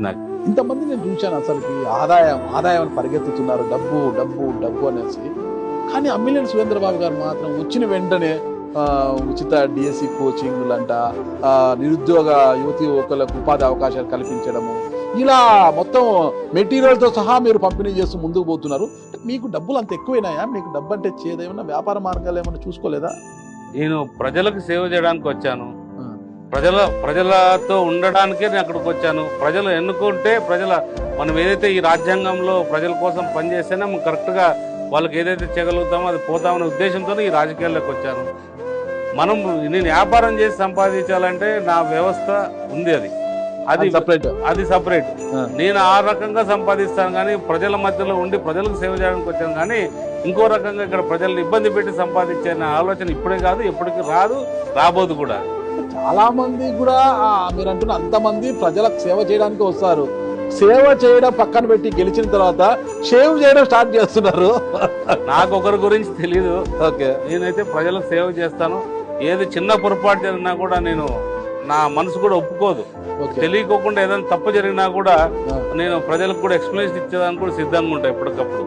నాకు ఇంతమంది నేను చూశాను అసలుకి ఆదాయం ఆదాయం పరిగెత్తుతున్నారు, డబ్బు డబ్బు డబ్బు అనేసి. కానీ అమ్మిలేని సురేంద్రబాబు గారు మాత్రం వచ్చిన వెంటనే ఉచిత డిఎస్సి కోచింగ్లంట, నిరుద్యోగ యువతి యువకులకు ఉపాధి అవకాశాలు కల్పించడము, ఇలా మొత్తం మెటీరియల్తో సహా మీరు పంపిణీ చేస్తూ ముందుకు పోతున్నారు. మీకు డబ్బులు అంత ఎక్కువైనాయా? మీకు డబ్బు అంటే చేదేమన్నా వ్యాపార మార్గాలు ఏమన్నా చూసుకోలేదా? నేను ప్రజలకు సేవ చేయడానికి వచ్చాను, ప్రజలతో ఉండడానికే నేను అక్కడికి వచ్చాను. ప్రజలు ఎన్నుకుంటే మనం ఏదైతే ఈ రాజ్యాంగంలో ప్రజల కోసం పనిచేస్తేనే మనం కరెక్ట్గా వాళ్ళకి ఏదైతే చేయగలుగుతామో అది పోతామనే ఉద్దేశంతో ఈ రాజకీయాల్లోకి వచ్చాను. నేను వ్యాపారం చేసి సంపాదించాలంటే నా వ్యవస్థ ఉంది, అది సపరేట్. నేను ఆ రకంగా సంపాదిస్తాను, కానీ ప్రజల మధ్యలో ఉండి ప్రజలకు సేవ చేయడానికి వచ్చాను. కానీ ఇంకో రకంగా ఇక్కడ ప్రజల్ని ఇబ్బంది పెట్టి సంపాదించే ఆలోచన ఇప్పుడే కాదు, ఎప్పటికీ రాదు, రాబోదు కూడా. చాలా మంది కూడా మీరు అంటున్న అంతమంది ప్రజలకు సేవ చేయడానికి వస్తారు, సేవ చేయడం పక్కన పెట్టి గెలిచిన తర్వాత సేవ్ చేయడం స్టార్ట్ చేస్తున్నారు. నాకు ఒకరి గురించి తెలీదు. ఓకే, నేనైతే ప్రజలకు సేవ చేస్తాను. ఏది చిన్న పొరపాటు జరిగినా కూడా నా మనసు కూడా ఒప్పుకోదు. తెలియకోకుండా ఏదైనా తప్పు జరిగినా కూడా నేను ప్రజలకు కూడా ఎక్స్ప్లెనేషన్ ఇచ్చేదానికి కూడా సిద్ధంగా ఉంటాను ఎప్పటికప్పుడు.